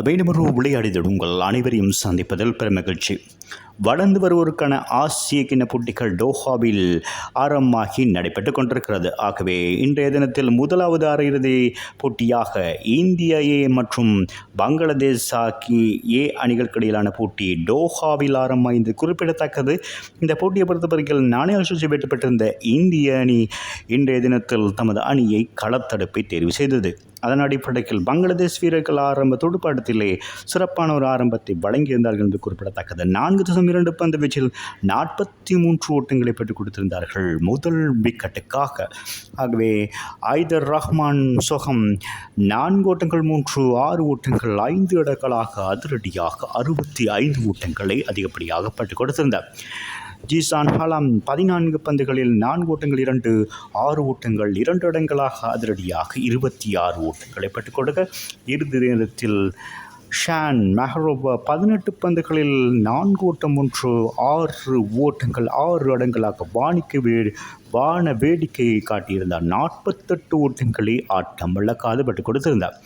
மீண்டும் விளையாடியது உங்கள் அனைவரையும் சந்திப்பதில் பெருமகிழ்ச்சி. வளர்ந்து வருவோருக்கான ஆசிய கிண்ண போட்டிகள் டோஹாவில் ஆரம்பமாகி நடைபெற்றுக் கொண்டிருக்கிறது. ஆகவே இன்றைய தினத்தில் முதலாவது அரையிறுதி போட்டியாக இந்திய ஏ மற்றும் பங்களாதேஷ் ஏ அணிகளுக்கு இடையிலான போட்டி டோஹாவில் ஆரம்பமானது குறிப்பிடத்தக்கது. இந்த போட்டியை பொறுத்தவரையில் நாணய சுழற்சி வெற்றி பெற்றிருந்த இந்திய அணி இன்றைய தினத்தில் தமது அணியை களத்தடுப்பை தேர்வு செய்தது. அதன் அடிப்படையில் பங்களாதேஷ் வீரர்கள் ஆரம்ப துடுப்பாட்டத்திலே சிறப்பான ஒரு ஆரம்பத்தை வழங்கியிருந்தார்கள் என்று குறிப்பிடத்தக்கது. 4.2 பந்து வீச்சில் 43 ஓட்டங்களை பெற்றுக் கொடுத்திருந்தார்கள் முதல் விக்கெட்டுக்காக. ஆகவே ஐதர் ரஹ்மான் சொகம் 4 ஓட்டங்கள் 6 ஓட்டங்கள் 5 இடங்களாக அதிரடியாக 65 ஓட்டங்களை அதிகப்படியாக பெற்றுக் கொடுத்திருந்தார். ஜீசான் ஹலாம் 14 பந்துகளில் 4 ஓட்டங்கள் 2 6 ஓட்டங்கள் 2 இடங்களாக அதிரடியாக 26 ஓட்டங்களை பெற்றுக் கொடுக்க, இறுதி நேரத்தில் ஷான் மெஹரோப் 18 பந்துகளில் 4 ஓட்டம் 6 ஓட்டங்கள் 6 இடங்களாக வான வேடிக்கையை காட்டியிருந்தார். 48 ஓட்டங்களை ஆட்டம் இழக்காது பெற்றுக் கொடுத்திருந்தார்.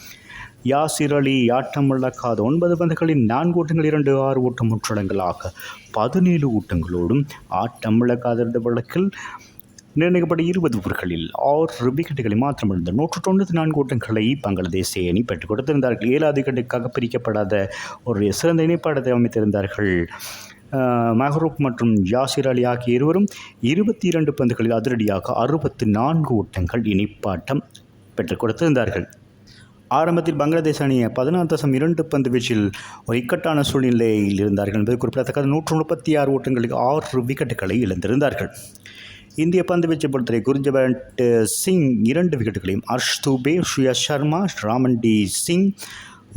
யாசிர் அலி ஆட்டம் இழக்காத 9 பந்துகளில் 4 ஓட்டங்கள் 2 6 ஓட்டம் 3 இடங்களாக 17 ஓட்டங்களோடும் ஆட்டம் இழக்காத வழக்கில் நிர்ணயிக்கப்பட்ட 20 ஓவர்களில் 6 விக்கெட்டுகளை மாத்திரமிருந்த 194 ஓட்டங்களை பங்களாதேஷ் அணி பெற்றுக் கொடுத்திருந்தார்கள். 7வது விக்கெட்டுக்காக பிரிக்கப்படாத ஒரு சிறந்த இணைப்பாடத்தை அமைத்திருந்தார்கள். மெஹரூப் மற்றும் யாசிர் அலி ஆகிய இருவரும் 22 பந்துகளில் அதிரடியாக 64 ஓட்டங்கள் இணைப்பாட்டம் பெற்றுக் கொடுத்திருந்தார்கள். ஆரம்பத்தில் பங்களாதேஷ் அணி 16.2 பந்து வீச்சில் ஒரு இக்கட்டான சூழ்நிலையில் இருந்தார்கள் என்பது குறிப்பிடத்தக்கது. 136 ஓட்டங்களுக்கு 6 விக்கெட்டுகளை இழந்திருந்தார்கள். இந்திய பந்து வீச்சை பொறுத்தவரை குர்ஜவன்ட் சிங் 2 விக்கெட்டுகளையும், ஹர்ஷ் தூபே, ஸ்ரேயா சர்மா, ராமன்டி சிங்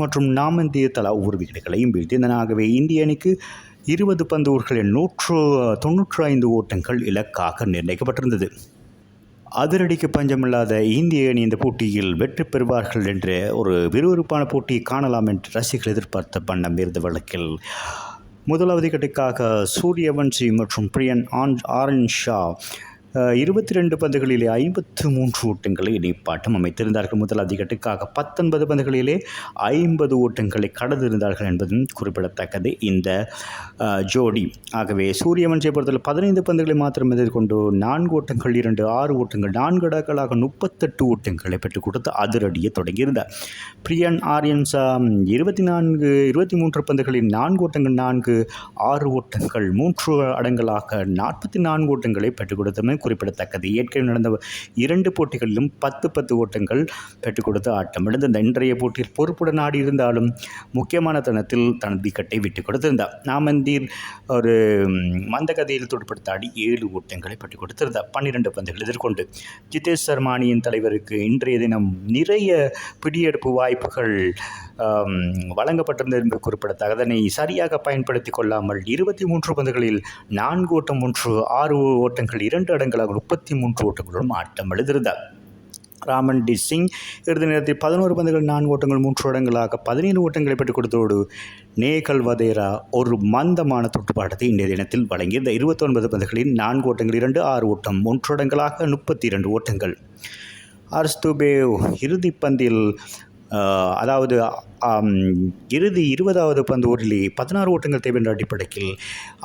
மற்றும் நாமந்தீர் தலா 1 விக்கெட்டுகளையும் வீழ்த்தியதனாகவே இந்திய அணிக்கு 20 பந்து ஓவர்களில் 195 ஓட்டங்கள் இலக்காக நிர்ணயிக்கப்பட்டிருந்தது. அதிரடிக்கு பஞ்சமில்லாத இந்திய அணி இந்த போட்டியில் வெற்றி பெறுவார்கள் என்ற ஒரு விறுவிறுப்பான போட்டியை காணலாம் என்று ரசிகர்கள் எதிர்பார்த்த வண்ணம் இருந்த வழக்கில் முதலாவது விக்கெட்டுக்காக சூரியவன்சி மற்றும் பிரியன் ஆரன்ஷா 22 பந்துகளிலே 53 ஓட்டங்களை இணைப்பாட்டம் அமைத்திருந்தார்கள். முதலாவது விக்கெட்டுக்காக 19 பந்துகளிலே 50 ஓட்டங்களை கடந்திருந்தார்கள் என்பதும் குறிப்பிடத்தக்கது இந்த ஜோடி. ஆகவே சூரியவன்சியை பொறுத்தவரை 15 பந்துகளை மாத்திரம் எதிர்கொண்டு 4 ஓட்டங்கள் 2 6 ஓட்டங்கள் 4 இடங்களாக 38 ஓட்டங்களை பெற்றுக் கொடுத்து அதிரடியை தொடங்கியிருந்தார். பிரியன் ஆரியன்சா 23 பந்துகளில் 4 ஓட்டங்கள் 4 6 ஓட்டங்கள் 3 அடங்களாக 44 ஓட்டங்களை பெற்றுக் கொடுத்தமை குறிப்பிடத்தக்கது. ஏற்கனவே நடந்த 2 போட்டிகளிலும் 10 ஓட்டங்கள் பெற்றுக் கொடுத்து ஆட்டம் இழந்த இன்றைய போட்டியில் பொறுப்புடன் ஆடி இருந்தாலும் முக்கியமான தருணத்தில் தனது விக்கெட்டை விட்டுக் கொடுத்திருந்தார். நாமந்தீர் ஒரு மந்தகதியில் துடுப்படுத்தாடி 7 ஓட்டங்களை பெற்றுக் கொடுத்திருந்தார். 12 பந்துகள் எதிர்கொண்டு ஜிதேஷ் சர்மா அணியின் தலைவருக்கு இன்றைய தினம் நிறைய பிடியெடுப்பு வாய்ப்புகள் வழங்கப்பட்டிருந்தது என்பது குறிப்பிடத்தக்கது. அதனை சரியாக பயன்படுத்திக் கொள்ளாமல் 23 பந்துகளில் 4 ஓட்டம் 6 ஓட்டங்கள் 2 இடங்களாக 33 ஓட்டங்களுடன் ஆட்டம் எழுதியிருந்தார். ராமன்டி சிங் இறுதி நேரத்தில் 11 பந்துகள் 4 ஓட்டங்கள் 3 இடங்களாக 17 ஓட்டங்களை பெற்றுக் கொடுத்தோடு நேகல் வதேரா ஒரு மந்தமான துடுப்பாட்டத்தை இன்றைய தினத்தில் வழங்கியிருந்த 29 பந்துகளில் 4 ஓட்டங்கள் 2 6 ஓட்டம் 1 இடங்களாக 32 ஓட்டங்கள். ஹர்ஷ் தூபே இறுதி பந்தில் அதாவது இறுதி 20வது பந்து ஓரிலே 16 ஓட்டங்கள் தேவை என்ற அடிப்படையில்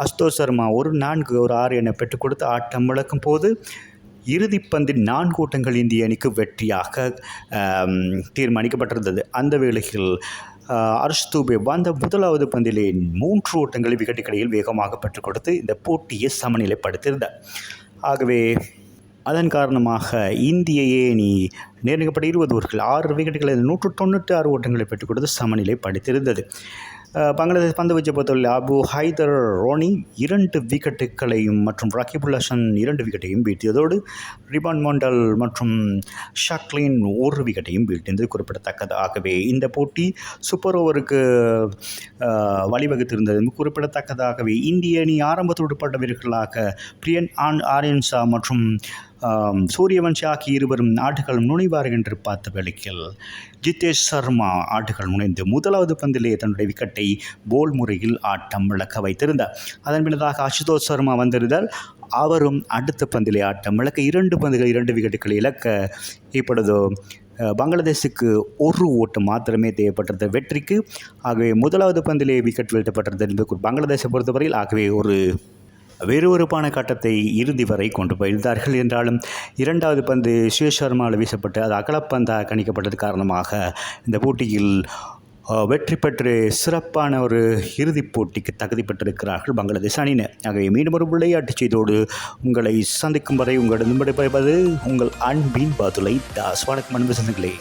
அஸ்தோஷ் சர்மா 4 6 என பெற்றுக் கொடுத்து ஆட்டம் இழக்கும் போது இறுதி பந்தில் 4 ஓட்டங்கள் இந்திய அணிக்கு வெற்றியாக தீர்மானிக்கப்பட்டிருந்தது. அந்த வேளையில் ஹர்ஷ் தூபே வந்த முதலாவது பந்திலே 3 ஓட்டங்களை விக்கெட்டுக்கிடையில் வேகமாக பெற்றுக் கொடுத்து இந்த போட்டியை சமநிலைப்படுத்தியிருந்தார். ஆகவே அதன் காரணமாக இந்திய அணி நிர்ணயிக்கப்பட்ட 20 ஓவர்கள் 6 விக்கெட்டுகளில் 196 ஓட்டங்களை பெற்றுக் கொடுத்து சமநிலைப்படுத்தியிருந்தது. பங்களாதேஷ் பந்து வீச்சை பொறுத்தவரை அபு ஹைதர் ரோனி 2 விக்கெட்டுகளையும் மற்றும் ரகிபுல் ஹசன் 2 விக்கெட்டையும் வீழ்த்தியதோடு ரிபான் மண்டல் மற்றும் ஷக்லின் 1 விக்கெட்டையும் வீழ்த்தியது குறிப்பிடத்தக்கது. ஆகவே இந்த போட்டி சூப்பர் ஓவருக்கு வழிவகுத்திருந்தது குறிப்பிடத்தக்கதாகவே இந்திய அணி ஆரம்ப துடுப்பாட்ட வீரர்களாக பிரியன் ஆரியன்சா மற்றும் சூரியவன்சி ஆகிய இருவரும் ஆட்டுகள் நுழைவார்கள் என்று பார்த்த வேளையில் ஜிதேஷ் சர்மா ஆட்டுகள் நுழைந்து முதலாவது பந்திலே தன்னுடைய விக்கெட்டை போல் முறையில் ஆட்டம் இழக்க வைத்திருந்தார். அதன் பின்னதாக அசுதோஷ் சர்மா வந்திருந்தார். அவரும் அடுத்த பந்திலே ஆட்டம் இழக்க 2 பந்துகள் 2 விக்கெட்டுகளை இழக்க இப்பொழுது பங்களாதேஷுக்கு ஒரு ஓட்டு மாத்திரமே தேவைப்பட்டது வெற்றிக்கு. ஆகவே முதலாவது பந்திலே விக்கெட் வீழ்த்தப்பட்டது என்பது பங்களாதேஷை பொறுத்தவரையில். ஆகவே ஒரு வேறுபான கட்டத்தை இறுதி வரை கொண்டு போயிருந்தார்கள். என்றாலும் இரண்டாவது பந்து சிவசர்மாவில் வீசப்பட்டு அது அகலப்பந்தாக கணிக்கப்பட்டது காரணமாக இந்த போட்டியில் வெற்றி பெற்று சிறப்பான ஒரு இறுதிப் போட்டிக்கு தகுதி பெற்றிருக்கிறார்கள் பங்களாதேஷ் அணியினர். ஆகவே மீண்டும் ஒரு விளையாட்டுச் செய்தியோடு உங்களை சந்திக்கும் வரை உங்களிடம் விடைபெறுவது உங்கள் அன்பின் பதுலை தாஸ். வணக்கம் அன்பு சொந்தங்களே.